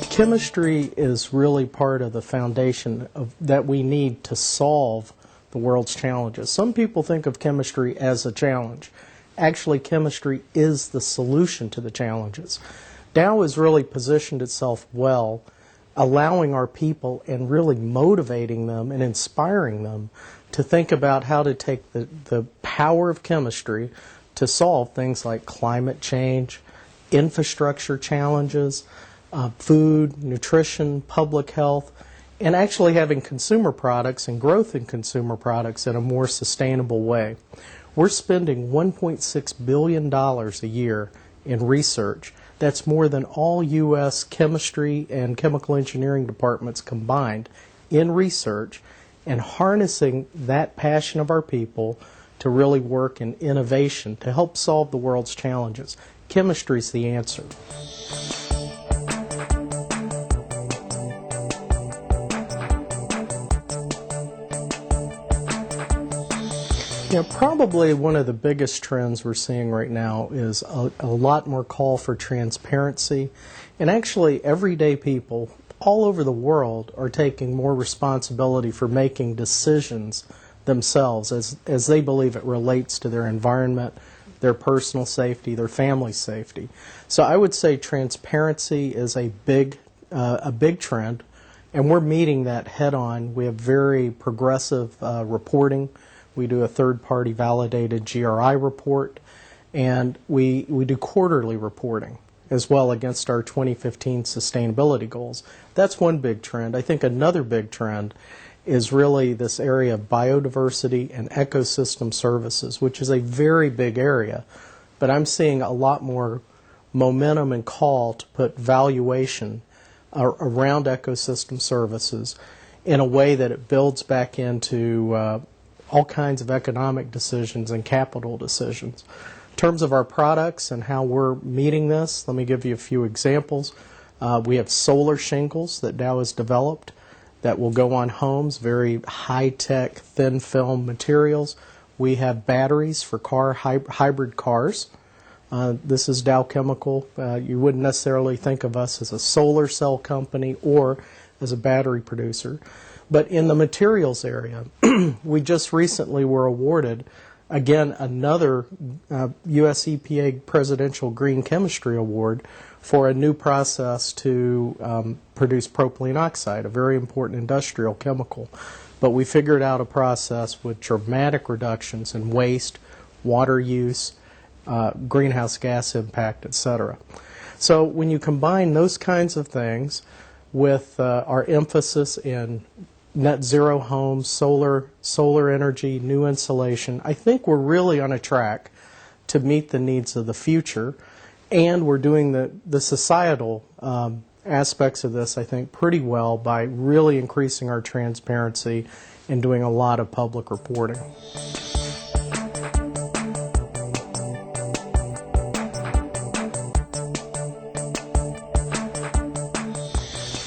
Chemistry is really part of the foundation that we need to solve the world's challenges. Some people think of chemistry as a challenge. Actually, chemistry is the solution to the challenges. Dow has really positioned itself well, allowing our people and really motivating them and inspiring them to think about how to take the power of chemistry to solve things like climate change, infrastructure challenges, food, nutrition, public health, and actually having consumer products and growth in consumer products in a more sustainable way. We're spending $1.6 billion a year in research. That's more than all U.S. chemistry and chemical engineering departments combined in research, and harnessing that passion of our people to really work in innovation to help solve the world's challenges. Chemistry is the answer. Probably one of the biggest trends we're seeing right now is a lot more call for transparency, and actually everyday people all over the world are taking more responsibility for making decisions themselves as they believe it relates to their environment, their personal safety, their family safety. So I would say transparency is a big trend, and we're meeting that head on. We have very progressive reporting. We do a third-party validated GRI report, and we do quarterly reporting as well against our 2015 sustainability goals. That's one big trend. I think another big trend is really this area of biodiversity and ecosystem services, which is a very big area, but I'm seeing a lot more momentum and call to put valuation around ecosystem services in a way that it builds back into all kinds of economic decisions and capital decisions. In terms of our products and how we're meeting this, let me give you a few examples. We have solar shingles that Dow has developed that will go on homes, very high-tech, thin-film materials. We have batteries for hybrid cars. This is Dow Chemical. You wouldn't necessarily think of us as a solar cell company or as a battery producer. But in the materials area, we just recently were awarded, again, another U.S. EPA Presidential Green Chemistry Award for a new process to produce propylene oxide, a very important industrial chemical. But we figured out a process with dramatic reductions in waste, water use, greenhouse gas impact, etc. So when you combine those kinds of things with our emphasis in net zero homes, solar energy, new insulation, I think we're really on a track to meet the needs of the future, and we're doing the societal aspects of this, I think, pretty well by really increasing our transparency and doing a lot of public reporting.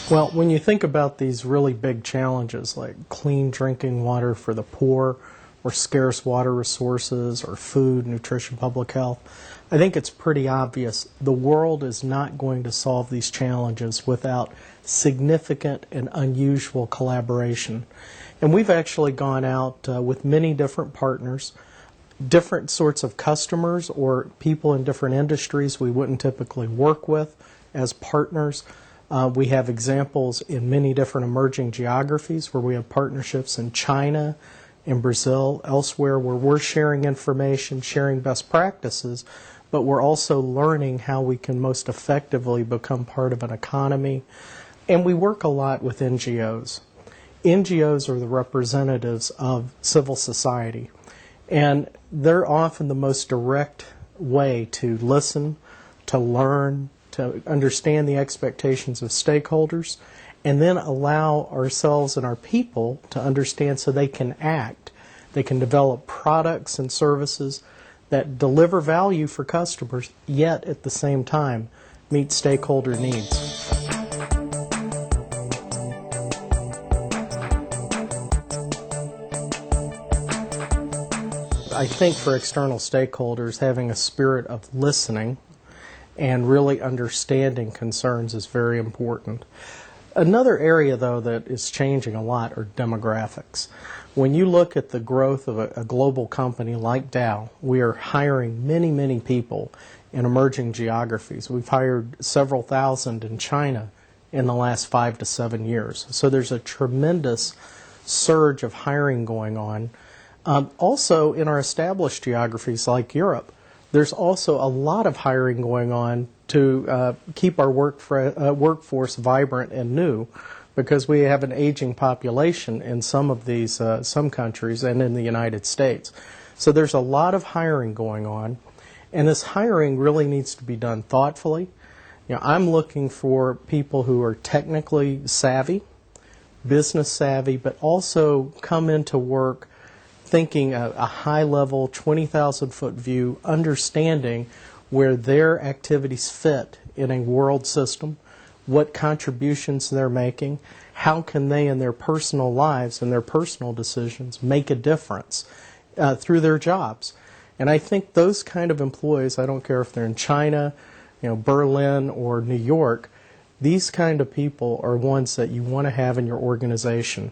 Well, when you think about these really big challenges like clean drinking water for the poor or scarce water resources or food, nutrition, public health, I think it's pretty obvious the world is not going to solve these challenges without significant and unusual collaboration. And we've actually gone out with many different partners, different sorts of customers or people in different industries we wouldn't typically work with as partners. We have examples in many different emerging geographies where we have partnerships in China, in Brazil, elsewhere, where we're sharing information, sharing best practices, but we're also learning how we can most effectively become part of an economy. And we work a lot with NGOs. NGOs are the representatives of civil society, and they're often the most direct way to listen, to learn, to understand the expectations of stakeholders, and then allow ourselves and our people to understand so they can act. They can develop products and services that deliver value for customers, yet at the same time meet stakeholder needs. I think for external stakeholders, having a spirit of listening and really understanding concerns is very important. Another area, though, that is changing a lot are demographics. When you look at the growth of a global company like Dow, we are hiring many, many people in emerging geographies. We've hired several thousand in China in the last 5 to 7 years. So there's a tremendous surge of hiring going on. Also, in our established geographies like Europe, there's also a lot of hiring going on to keep our workforce vibrant and new, because we have an aging population in some of these some countries and in the United States. So there's a lot of hiring going on, and this hiring really needs to be done thoughtfully. I'm looking for people who are technically savvy, business savvy, but also come into work thinking a high-level, 20,000-foot view, understanding where their activities fit in a world system, what contributions they're making, how can they in their personal lives and their personal decisions make a difference through their jobs. And I think those kind of employees, I don't care if they're in China, Berlin, or New York, these kind of people are ones that you want to have in your organization.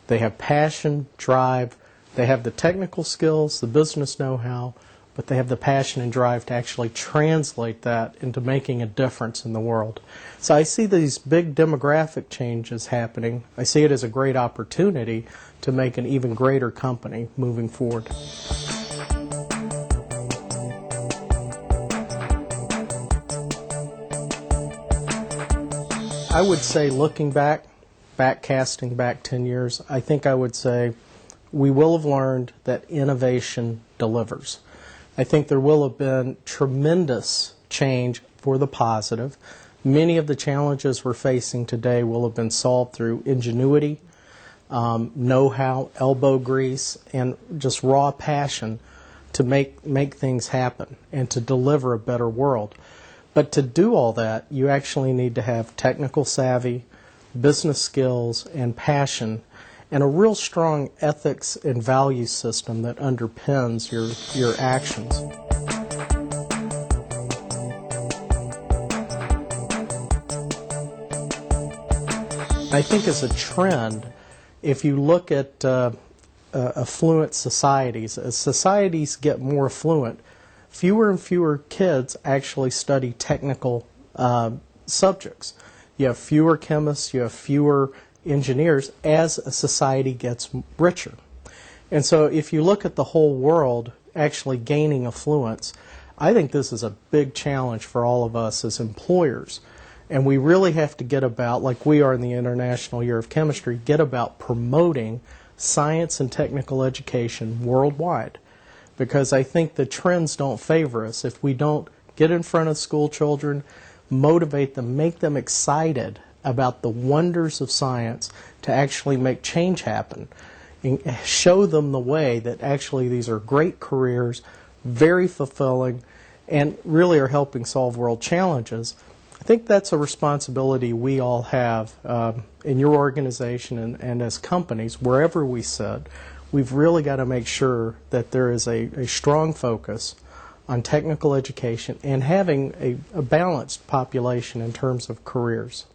They have passion, drive, they have the technical skills, the business know-how, but they have the passion and drive to actually translate that into making a difference in the world. So I see these big demographic changes happening. I see it as a great opportunity to make an even greater company moving forward. I would say, looking backcasting back 10 years, I think I would say we will have learned that innovation delivers. I think there will have been tremendous change for the positive. Many of the challenges we're facing today will have been solved through ingenuity, know-how, elbow grease, and just raw passion to make things happen and to deliver a better world. But to do all that, you actually need to have technical savvy, business skills, and passion, and a real strong ethics and value system that underpins your actions. I think as a trend, if you look at affluent societies, as societies get more affluent, fewer and fewer kids actually study technical subjects. You have fewer chemists, you have fewer engineers as a society gets richer. And so if you look at the whole world actually gaining affluence, I think this is a big challenge for all of us as employers. And we really have to get about, like we are in the International Year of Chemistry, get about promoting science and technical education worldwide. Because I think the trends don't favor us. If we don't get in front of school children, motivate them, make them excited about the wonders of science to actually make change happen, and show them the way that actually these are great careers, very fulfilling, and really are helping solve world challenges. I think that's a responsibility we all have in your organization and as companies, wherever we sit. We've really got to make sure that there is a strong focus on technical education and having a balanced population in terms of careers.